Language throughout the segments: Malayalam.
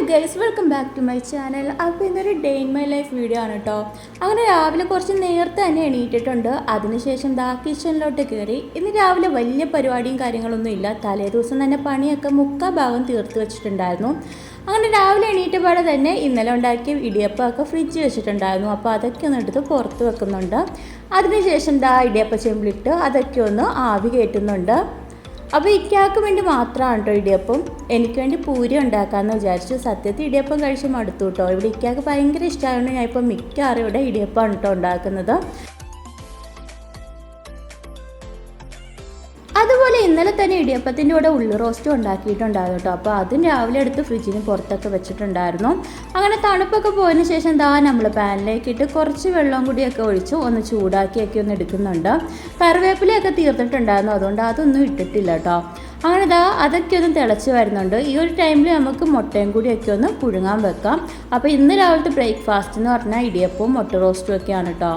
Guys, welcome back to my channel. അപ്പോൾ ഇന്നൊരു day in my life video ആണ് കേട്ടോ. അങ്ങനെ രാവിലെ കുറച്ച് നേരത്തെ തന്നെ എണീറ്റിട്ടുണ്ട്. അതിനുശേഷം കിച്ചണിലോട്ട് കയറി. ഇന്ന് രാവിലെ വലിയ പരിപാടിയും കാര്യങ്ങളൊന്നും ഇല്ല. തലേ ദിവസം തന്നെ പണിയൊക്കെ മുക്കാൽ ഭാഗം തീർത്ത് വെച്ചിട്ടുണ്ടായിരുന്നു. അങ്ങനെ രാവിലെ എണീറ്റപാടെ തന്നെ ഇന്നലെ ഉണ്ടാക്കിയ ഇടിയപ്പമൊക്കെ ഫ്രിഡ്ജ് വെച്ചിട്ടുണ്ടായിരുന്നു. അപ്പോൾ അതൊക്കെ ഒന്ന് എടുത്ത് പുറത്ത് വെക്കുന്നുണ്ട്. അതിനുശേഷം ഇടിയപ്പ ചെമ്പിലിട്ട് അതൊക്കെ ഒന്ന് ആവി കയറ്റുന്നുണ്ട്. അപ്പോൾ ഇക്കാക്ക് വേണ്ടി മാത്രമാണ് കേട്ടോ ഇടിയപ്പം. എനിക്ക് വേണ്ടി പൂരി ഉണ്ടാക്കാമെന്ന് വിചാരിച്ചു. സത്യത്തിൽ ഇടിയപ്പം കഴിച്ച് മടുത്തു കേട്ടോ. ഇവിടെ ഇക്കാക്ക് ഭയങ്കര ഇഷ്ടമായതുകൊണ്ട് ഞാൻ ഇപ്പോൾ മിക്കവാറും ഇവിടെ ഇടിയപ്പമാണ് കേട്ടോ ഉണ്ടാക്കുന്നത്. അതുപോലെ ഇന്നലെ തന്നെ ഇടിയപ്പത്തിൻ്റെ കൂടെ ഉള്ളി റോസ്റ്റും ഉണ്ടാക്കിയിട്ടുണ്ടായിരുന്നു കേട്ടോ. അപ്പോൾ അതും രാവിലെ എടുത്ത് ഫ്രിഡ്ജിന് പുറത്തൊക്കെ വെച്ചിട്ടുണ്ടായിരുന്നു. അങ്ങനെ തണുപ്പൊക്കെ പോയതിന് ശേഷം നമ്മൾ പാനിലേക്ക് ഇട്ട് കുറച്ച് വെള്ളം കൂടിയൊക്കെ ഒഴിച്ച് ഒന്ന് ചൂടാക്കിയൊക്കെ ഒന്ന് എടുക്കുന്നുണ്ട്. കറിവേപ്പിലയൊക്കെ തീർന്നിട്ടുണ്ടായിരുന്നു, അതുകൊണ്ട് അതൊന്നും ഇട്ടിട്ടില്ല കേട്ടോ. അങ്ങനെ അതൊക്കെ ഒന്ന് തിളച്ച് വരുന്നുണ്ട്. ഈ ഒരു ടൈമിൽ നമുക്ക് മുട്ടയും കൂടിയൊക്കെ ഒന്ന് പുഴുങ്ങാൻ വെക്കാം. അപ്പോൾ ഇന്ന് രാവിലത്തെ ബ്രേക്ക്ഫാസ്റ്റ് എന്ന് പറഞ്ഞാൽ ഇടിയപ്പവും മുട്ട റോസ്റ്റും ഒക്കെയാണ് കേട്ടോ.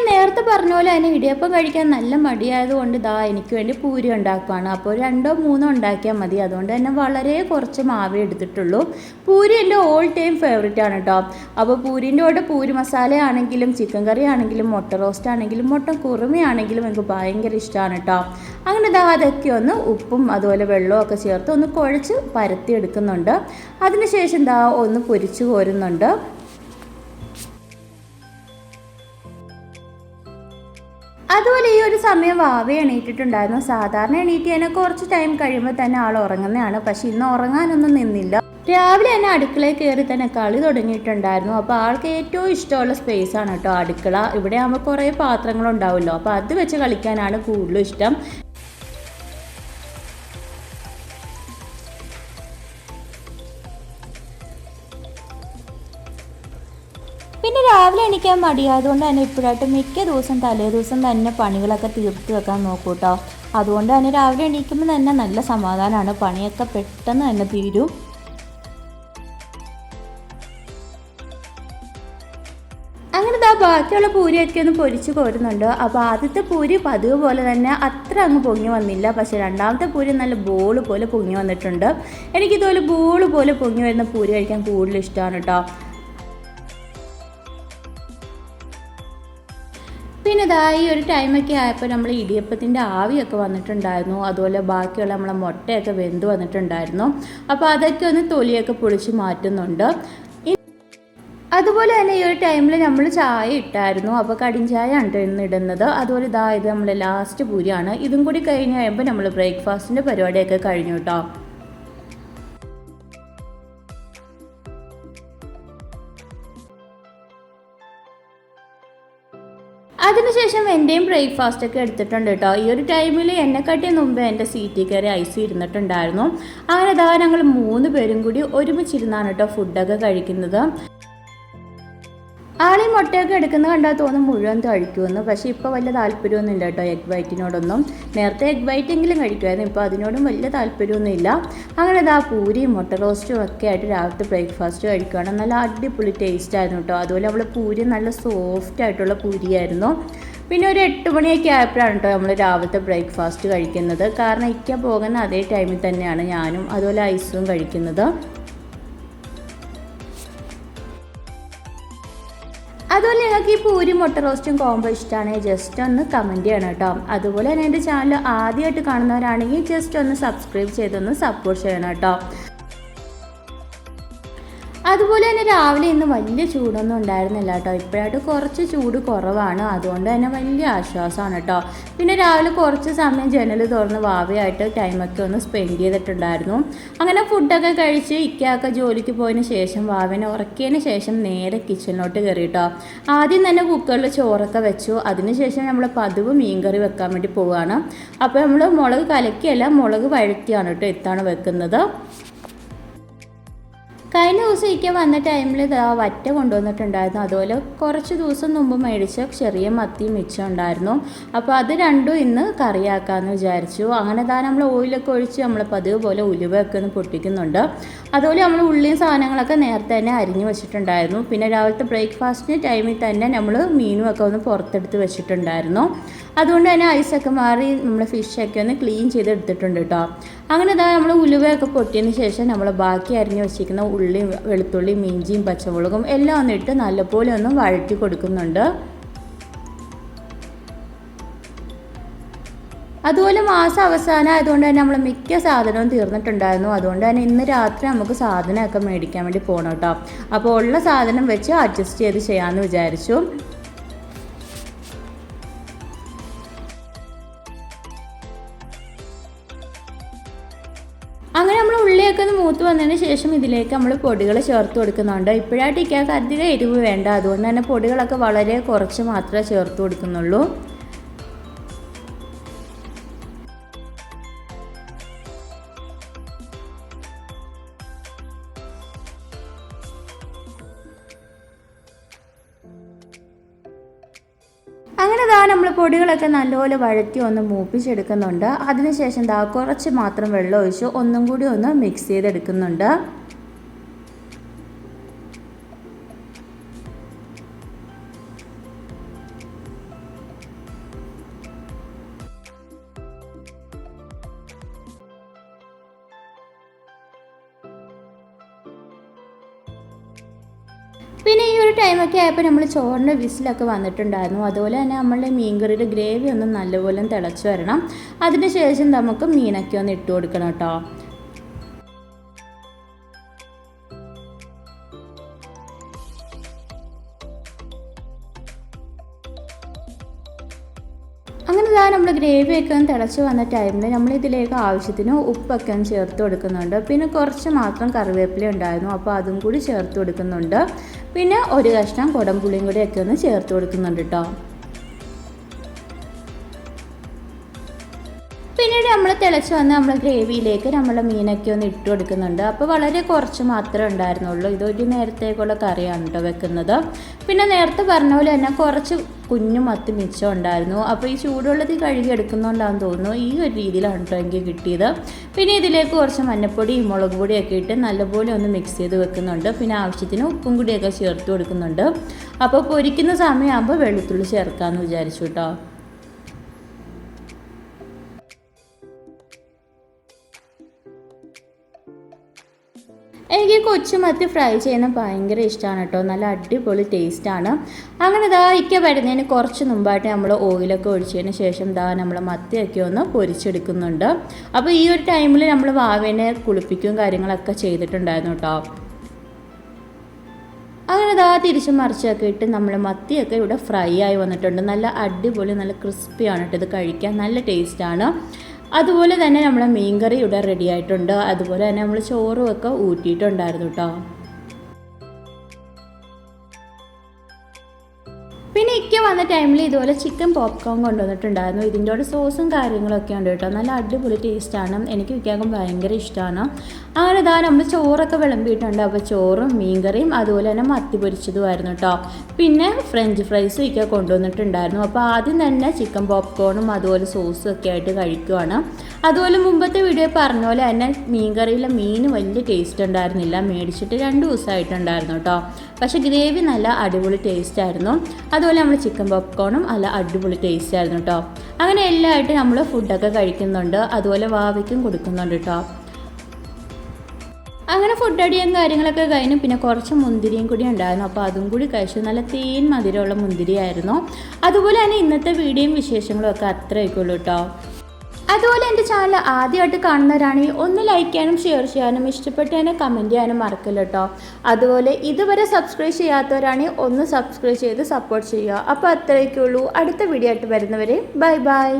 നേരത്തെ പറഞ്ഞ പോലെ തന്നെ ഇടിയപ്പം കഴിക്കാൻ നല്ല മടിയായതുകൊണ്ട് എനിക്ക് വേണ്ടി പൂരി ഉണ്ടാക്കുകയാണ്. അപ്പോൾ 2-3 ഉണ്ടാക്കിയാൽ മതി. അതുകൊണ്ട് തന്നെ വളരെ കുറച്ച് മാവേ എടുത്തിട്ടുള്ളൂ. പൂരി എൻ്റെ ഓൾ ടൈം ഫേവറേറ്റ് ആണ് കേട്ടോ. അപ്പോൾ പൂരിൻ്റെ കൂടെ പൂരി മസാല ആണെങ്കിലും ചിക്കൻ കറി ആണെങ്കിലും മുട്ട റോസ്റ്റ് ആണെങ്കിലും മുട്ട കുറുമയാണെങ്കിലും എനിക്ക് ഭയങ്കര ഇഷ്ടമാണ് കേട്ടോ. അങ്ങനെ അതൊക്കെ ഒന്ന് ഉപ്പും അതുപോലെ വെള്ളവും ഒക്കെ ചേർത്ത് ഒന്ന് കുഴച്ച് പരത്തി എടുക്കുന്നുണ്ട്. അതിനുശേഷം ഒന്ന് പൊരിച്ച് കോരുന്നുണ്ട്. അതുപോലെ ഈ ഒരു സമയം വാവ എണീറ്റിട്ടുണ്ടായിരുന്നു. സാധാരണ എണീറ്റ് തന്നെ കുറച്ച് ടൈം കഴിയുമ്പോൾ തന്നെ ആൾ ഉറങ്ങുന്നതാണ്. പക്ഷെ ഇന്ന് ഉറങ്ങാനൊന്നും നിന്നില്ല. രാവിലെ തന്നെ അടുക്കളയിൽ കയറി തന്നെ കളി തുടങ്ങിയിട്ടുണ്ടായിരുന്നു. അപ്പോൾ ആൾക്ക് ഏറ്റവും ഇഷ്ടമുള്ള സ്പേസാണ് കേട്ടോ അടുക്കള. ഇവിടെ ആകുമ്പോൾ കുറേ പാത്രങ്ങളുണ്ടാവുമല്ലോ, അപ്പോൾ അത് വെച്ച് കളിക്കാനാണ് കൂടുതലും ഇഷ്ടം. പിന്നെ രാവിലെ എണീക്കാൻ മടിയായതുകൊണ്ട് തന്നെ ഇപ്പോഴായിട്ട് മിക്ക ദിവസം തലേ ദിവസം തന്നെ പണികളൊക്കെ തീർത്ത് വെക്കാൻ നോക്കൂ കേട്ടോ. അതുകൊണ്ട് തന്നെ രാവിലെ എണീക്കുമ്പോൾ തന്നെ നല്ല സമാധാനമാണ്. പണിയൊക്കെ പെട്ടെന്ന് തന്നെ തീരും. അങ്ങനെ ബാക്കിയുള്ള പൂരിയൊക്കെ ഒന്ന് പൊരിച്ച് കോരുന്നുണ്ട്. അപ്പോൾ ആദ്യത്തെ പൂരി പതിവ് പോലെ തന്നെ അത്ര അങ്ങ് പൊങ്ങി വന്നില്ല. പക്ഷേ രണ്ടാമത്തെ പൂരി നല്ല ബോള് പോലെ പൊങ്ങി വന്നിട്ടുണ്ട്. എനിക്കിതുപോലെ ബോള് പോലെ പൊങ്ങി വരുന്ന പൂരി കഴിക്കാൻ കൂടുതൽ ഇഷ്ടമാണ് കേട്ടോ. പിന്നെ ഈ ഒരു ടൈമൊക്കെ ആയപ്പോൾ നമ്മൾ ഇടിയപ്പത്തിൻ്റെ ആവിയൊക്കെ വന്നിട്ടുണ്ടായിരുന്നു. അതുപോലെ ബാക്കിയുള്ള നമ്മളെ മുട്ടയൊക്കെ വെന്ത് വന്നിട്ടുണ്ടായിരുന്നു. അപ്പോൾ അതൊക്കെ ഒന്ന് തൊലിയൊക്കെ പൊളിച്ച് മാറ്റുന്നുണ്ട്. അതുപോലെ തന്നെ ഈ ഒരു ടൈമിൽ നമ്മൾ ചായ ഇട്ടായിരുന്നു. അപ്പോൾ കടിഞ്ചായ ആണ് ഇന്ന് ഇടുന്നത്. അതുപോലെ ഇത് നമ്മൾ ലാസ്റ്റ് പൂരിയാണ്. ഇതും കൂടി കഴിഞ്ഞ് കഴിയുമ്പോൾ നമ്മൾ ബ്രേക്ക്ഫാസ്റ്റിൻ്റെ പരിപാടിയൊക്കെ കഴിഞ്ഞു കേട്ടോ. അതിനുശേഷം എൻ്റെയും ബ്രേക്ക്ഫാസ്റ്റൊക്കെ എടുത്തിട്ടുണ്ട് കേട്ടോ. ഈ ഒരു ടൈമിൽ എന്നെക്കാട്ടിയും മുമ്പ് എൻ്റെ സീറ്റിൽ കയറി ഐസ് ഇരുന്നിട്ടുണ്ടായിരുന്നു. അങ്ങനെ ഞങ്ങൾ 3 പേരും കൂടി ഒരുമിച്ചിരുന്നാണ് കേട്ടോ ഫുഡൊക്കെ കഴിക്കുന്നത്. ആളീ മുട്ടയൊക്കെ എടുക്കുന്നത് കണ്ടാൽ തോന്നും മുഴുവൻ കഴിക്കുമെന്ന്. പക്ഷേ ഇപ്പോൾ വലിയ താല്പര്യമൊന്നും ഇല്ല കേട്ടോ എഗ് വൈറ്റിനോടൊന്നും. നേരത്തെ എഗ് വൈറ്റെങ്കിലും കഴിക്കുമായിരുന്നു, ഇപ്പോൾ അതിനോടും വലിയ താല്പര്യമൊന്നും ഇല്ല. അങ്ങനെ പൂരിയും മുട്ട റോസ്റ്റും ഒക്കെ ആയിട്ട് രാവിലത്തെ ബ്രേക്ക്ഫാസ്റ്റ് കഴിക്കുകയാണ്. നല്ല അടിപൊളി ടേസ്റ്റ് ആയിരുന്നു കേട്ടോ. അതുപോലെ നമ്മൾ പൂരി നല്ല സോഫ്റ്റ് ആയിട്ടുള്ള പൂരിയായിരുന്നു. പിന്നെ ഒരു 8 മണിയൊക്കെ ആയപ്പോഴാണ് കേട്ടോ നമ്മൾ രാവിലത്തെ ബ്രേക്ക്ഫാസ്റ്റ് കഴിക്കുന്നത്. കാരണം ഇക്ക പോകുന്ന അതേ ടൈമിൽ തന്നെയാണ് ഞാനും അതുപോലെ ഐസും കഴിക്കുന്നത്. അതുപോലെ നിങ്ങൾക്ക് ഈ പൂരി മുട്ട റോസ്റ്റും കോംബോ ഇഷ്ടമാണെങ്കിൽ ജസ്റ്റ് ഒന്ന് കമൻറ്റ് ചെയ്യണം കേട്ടോ. അതുപോലെ തന്നെ എൻ്റെ ചാനൽ ആദ്യമായിട്ട് കാണുന്നവരാണെങ്കിൽ ജസ്റ്റ് ഒന്ന് സബ്സ്ക്രൈബ് ചെയ്തൊന്ന് സപ്പോർട്ട് ചെയ്യണം കേട്ടോ. അതുപോലെ തന്നെ രാവിലെ ഇന്ന് വലിയ ചൂടൊന്നും ഉണ്ടായിരുന്നില്ല കേട്ടോ. ഇപ്പോഴായിട്ട് കുറച്ച് ചൂട് കുറവാണ്. അതുകൊണ്ട് തന്നെ വലിയ ആശ്വാസമാണ് കേട്ടോ. പിന്നെ രാവിലെ കുറച്ച് സമയം ജനൽ തുറന്ന് വാവയായിട്ട് ടൈമൊക്കെ ഒന്ന് സ്പെൻഡ് ചെയ്തിട്ടുണ്ടായിരുന്നു. അങ്ങനെ ഫുഡൊക്കെ കഴിച്ച് ഇക്കയൊക്കെ ജോലിക്ക് പോയതിന് ശേഷം വാവിനെ ഉറക്കിയതിന് ശേഷം നേരെ കിച്ചണിലോട്ട് കയറി കേട്ടോ. ആദ്യം തന്നെ കുക്കറിൽ ചോറൊക്കെ വെച്ചു. അതിനുശേഷം നമ്മൾ പതിവ് മീൻകറി വെക്കാൻ വേണ്ടി പോവുകയാണ്. അപ്പോൾ നമ്മൾ മുളക് കലക്കിയല്ല മുളക് വഴറ്റിയാണ് കേട്ടോ എത്താണ് വെക്കുന്നത്. കഴിഞ്ഞ ദിവസം ഇക്ക വന്ന ടൈമിൽ വറ്റ കൊണ്ടുവന്നിട്ടുണ്ടായിരുന്നു. അതുപോലെ കുറച്ച് ദിവസം മുമ്പ് മേടിച്ച ചെറിയ മത്തി മിച്ചം ഉണ്ടായിരുന്നു. അപ്പോൾ അത് രണ്ടും ഇന്ന് കറിയാക്കാമെന്ന് വിചാരിച്ചു. അങ്ങനെ നമ്മൾ ഓയിലൊക്കെ ഒഴിച്ച് നമ്മൾ പതിവ് പോലെ ഉലുവയൊക്കെ ഒന്ന് പൊട്ടിക്കുന്നുണ്ട്. അതുപോലെ നമ്മൾ ഉള്ളിയും സാധനങ്ങളൊക്കെ നേരത്തെ തന്നെ അരിഞ്ഞു വെച്ചിട്ടുണ്ടായിരുന്നു. പിന്നെ രാവിലത്തെ ബ്രേക്ക്ഫാസ്റ്റിന് ടൈമിൽ തന്നെ നമ്മൾ മീനുമൊക്കെ ഒന്ന് പുറത്തെടുത്ത് വെച്ചിട്ടുണ്ടായിരുന്നു. അതുകൊണ്ട് തന്നെ ഐസൊക്കെ മാറി നമ്മൾ ഫിഷൊക്കെ ഒന്ന് ക്ലീൻ ചെയ്തെടുത്തിട്ടുണ്ട് കേട്ടോ. അങ്ങനെ ഇതാ നമ്മൾ ഉലുവയൊക്കെ പൊട്ടിയതിന് ശേഷം നമ്മൾ ബാക്കി അരിഞ്ഞ് വെച്ചിരിക്കുന്ന ഉള്ളി, വെളുത്തുള്ളി, ഇഞ്ചിയും പച്ചമുളകും എല്ലാം ഒന്നിട്ട് നല്ലപോലെ ഒന്ന് വഴറ്റി കൊടുക്കുന്നുണ്ട്. അതുപോലെ മാസം അവസാനം ആയതുകൊണ്ട് തന്നെ നമ്മൾ മിക്ക സാധനവും തീർന്നിട്ടുണ്ടായിരുന്നു. അതുകൊണ്ട് തന്നെ ഇന്ന് രാത്രി നമുക്ക് സാധനമൊക്കെ മേടിക്കാൻ വേണ്ടി പോകണം കേട്ടോ. അപ്പോൾ ഉള്ള സാധനം വെച്ച് അഡ്ജസ്റ്റ് ചെയ്ത് ചെയ്യാമെന്ന് വിചാരിച്ചു. അങ്ങനെ നമ്മൾ ഉള്ളിയൊക്കെ ഒന്ന് മൂത്ത് വന്നതിന് ശേഷം ഇതിലേക്ക് നമ്മൾ പൊടികൾ ചേർത്ത് കൊടുക്കുന്നുണ്ട്. ഇപ്പോഴായിട്ട് ഇക്കാക്ക് അധികം എരിവ് വേണ്ട, അതുകൊണ്ട് തന്നെ പൊടികളൊക്കെ വളരെ കുറച്ച് മാത്രമേ ചേർത്ത് കൊടുക്കുന്നുള്ളൂ. അങ്ങനെ നമ്മൾ പൊടികളൊക്കെ നല്ലപോലെ വഴറ്റി ഒന്ന് മൂപ്പിച്ചെടുക്കുന്നുണ്ട്. അതിനുശേഷം കുറച്ച് മാത്രം വെള്ളം ഒഴിച്ച് ഒന്നും കൂടി ഒന്ന് മിക്സ് ചെയ്തെടുക്കുന്നുണ്ട്. പിന്നെ ഈ ഒരു ടൈമൊക്കെ ആയപ്പോൾ നമ്മൾ ചോറിൻ്റെ വിസിലൊക്കെ വന്നിട്ടുണ്ടായിരുന്നു. അതുപോലെ തന്നെ നമ്മളുടെ മീൻകറിയുടെ ഗ്രേവി ഒന്ന് നല്ലപോലെ തിളച്ച് വരണം. അതിന് ശേഷം നമുക്ക് മീനൊക്കെ ഒന്ന് ഇട്ട് കൊടുക്കണം കേട്ടോ. അങ്ങനെ നമ്മൾ ഗ്രേവിയൊക്കെ ഒന്ന് തിളച്ച് വന്ന ടൈമിൽ നമ്മൾ ഇതിലേക്ക് ആവശ്യത്തിന് ഉപ്പൊക്കെ ഒന്ന് ചേർത്ത് കൊടുക്കുന്നുണ്ട്. പിന്നെ കുറച്ച് മാത്രം കറിവേപ്പില ഉണ്ടായിരുന്നു, അപ്പോൾ അതും കൂടി ചേർത്ത് കൊടുക്കുന്നുണ്ട്. പിന്നെ ഒരു കഷ്ണം കുടംപുളിയും കൂടിയൊക്കെ ഒന്ന് ചേർത്ത് കൊടുക്കുന്നുണ്ട് കേട്ടോ. പിന്നീട് നമ്മൾ തിളച്ച് വന്ന് നമ്മൾ ഗ്രേവിയിലേക്ക് നമ്മളെ മീനൊക്കെ ഒന്ന് ഇട്ട് കൊടുക്കുന്നുണ്ട്. അപ്പോൾ വളരെ കുറച്ച് മാത്രമേ ഉണ്ടായിരുന്നുള്ളൂ. ഇതൊരു നേരത്തേക്കുള്ള കറിയാണ് കേട്ടോ വെക്കുന്നത്. പിന്നെ നേരത്തെ പറഞ്ഞ പോലെ തന്നെ കുറച്ച് കുഞ്ഞു മത്തി മിച്ചം ഉണ്ടായിരുന്നു. അപ്പോൾ ഈ ചൂടുവെള്ളത്തിൽ കഴുകി എടുക്കുന്നതുകൊണ്ടാണെന്ന് തോന്നുന്നു ഈ ഒരു രീതിയിലാണ് കേട്ടോ എനിക്ക് കിട്ടിയത്. പിന്നെ ഇതിലേക്ക് കുറച്ച് മഞ്ഞൾപ്പൊടിയും മുളക് പൊടിയൊക്കെ ഇട്ട് നല്ലപോലെ ഒന്ന് മിക്സ് ചെയ്ത് വെക്കുന്നുണ്ട്. പിന്നെ ആവശ്യത്തിന് ഉപ്പും കൂടിയൊക്കെ ചേർത്ത് കൊടുക്കുന്നുണ്ട്. അപ്പോൾ പൊരിക്കുന്ന സമയമാകുമ്പോൾ വെളുത്തുള്ളി ചേർക്കാമെന്ന് വിചാരിച്ചു കേട്ടോ. എനിക്ക് കൊച്ചുമത്തി ഫ്രൈ ചെയ്യുന്നത് ഭയങ്കര ഇഷ്ടമാണ് കേട്ടോ. നല്ല അടിപൊളി ടേസ്റ്റാണ്. അങ്ങനെ ഇക്ക വരുന്നതിന് കുറച്ച് മുമ്പായിട്ട് നമ്മൾ ഓയിലൊക്കെ ഒഴിച്ചതിന് ശേഷം നമ്മൾ മത്തിയൊക്കെ ഒന്ന് പൊരിച്ചെടുക്കുന്നുണ്ട്. അപ്പോൾ ഈ ഒരു ടൈമിൽ നമ്മൾ വാവേനെ കുളിപ്പിക്കുകയും കാര്യങ്ങളൊക്കെ ചെയ്തിട്ടുണ്ടായിരുന്നു കേട്ടോ. അങ്ങനെ തിരിച്ചും മറിച്ചൊക്കെ ഇട്ട് നമ്മൾ മത്തിയൊക്കെ ഇവിടെ ഫ്രൈ ആയി വന്നിട്ടുണ്ട്. നല്ല അടിപൊളി, നല്ല ക്രിസ്പിയാണ് കേട്ടോ. ഇത് കഴിക്കാൻ നല്ല ടേസ്റ്റാണ്. അതുപോലെ തന്നെ നമ്മളെ മീൻകറി ഇവിടെ റെഡി ആയിട്ടുണ്ട്. അതുപോലെ തന്നെ നമ്മൾ ചോറുമൊക്കെ ഊറ്റിയിട്ടുണ്ടായിരുന്നു കേട്ടോ. പിന്നെ ഇക്ക വന്ന ടൈമിൽ ഇതുപോലെ ചിക്കൻ പോപ്കോൺ കൊണ്ടുവന്നിട്ടുണ്ടായിരുന്നു. ഇതിൻ്റെ കൂടെ സോസും കാര്യങ്ങളൊക്കെ ഉണ്ട് കേട്ടോ. നല്ല അടിപൊളി ടേസ്റ്റാണ്. എനിക്ക് ഇക്കാക്കും ഭയങ്കര ഇഷ്ടമാണ്. അങ്ങനെ നമ്മൾ ചോറൊക്കെ വിളമ്പിയിട്ടുണ്ട്. അപ്പോൾ ചോറും മീൻകറിയും അതുപോലെ തന്നെ മത്തി പൊരിച്ചതുമായിരുന്നു കേട്ടോ. പിന്നെ ഫ്രഞ്ച് ഫ്രൈസും ഇക്ക കൊണ്ടുവന്നിട്ടുണ്ടായിരുന്നു. അപ്പോൾ ആദ്യം തന്നെ ചിക്കൻ പോപ്കോണും അതുപോലെ സോസും ഒക്കെ ആയിട്ട് കഴിക്കുവാണ്. അതുപോലെ മുമ്പത്തെ വീഡിയോ പറഞ്ഞ പോലെ തന്നെ മീൻകറിയിലെ മീൻ വലിയ ടേസ്റ്റ് ഉണ്ടായിരുന്നില്ല. മേടിച്ചിട്ട് 2 ദിവസമായിട്ടുണ്ടായിരുന്നു കേട്ടോ. പക്ഷേ ഗ്രേവി നല്ല അടിപൊളി ടേസ്റ്റ് ആയിരുന്നു. അതുപോലെ നമ്മൾ ചിക്കൻ പോപ്കോണും നല്ല അടിപൊളി ടേസ്റ്റ് ആയിരുന്നു കേട്ടോ. അങ്ങനെ എല്ലാമായിട്ട് നമ്മൾ ഫുഡൊക്കെ കഴിക്കുന്നുണ്ട്. അതുപോലെ വാവയ്ക്കും കൊടുക്കുന്നുണ്ട് കേട്ടോ. അങ്ങനെ ഫുഡ് അടിയും കാര്യങ്ങളൊക്കെ കഴിഞ്ഞു. പിന്നെ കുറച്ച് മുന്തിരിയും കൂടി ഉണ്ടായിരുന്നു. അപ്പോൾ അതും കൂടി കഴിച്ചു. നല്ല തേൻ മധുരമുള്ള മുന്തിരിയായിരുന്നു. അതുപോലെ തന്നെ ഇന്നത്തെ വീഡിയോയും വിശേഷങ്ങളും ഒക്കെ അത്രയൊക്കെ ഉള്ളൂ കേട്ടോ. അതുപോലെ എൻ്റെ ചാനൽ ആദ്യമായിട്ട് കാണുന്നവരാണെങ്കിൽ ഒന്ന് ലൈക്ക് ചെയ്യാനും ഷെയർ ചെയ്യാനും ഇഷ്ടപ്പെട്ട് തന്നെ കമൻറ്റ് ചെയ്യാനും മറക്കില്ല കേട്ടോ. അതുപോലെ ഇതുവരെ സബ്സ്ക്രൈബ് ചെയ്യാത്തവരാണെങ്കിൽ ഒന്ന് സബ്സ്ക്രൈബ് ചെയ്ത് സപ്പോർട്ട് ചെയ്യുക. അപ്പോൾ അത്രയൊക്കെ ഉള്ളൂ. അടുത്ത വീഡിയോ ആയിട്ട് വരുന്നവരെ ബൈ ബൈ.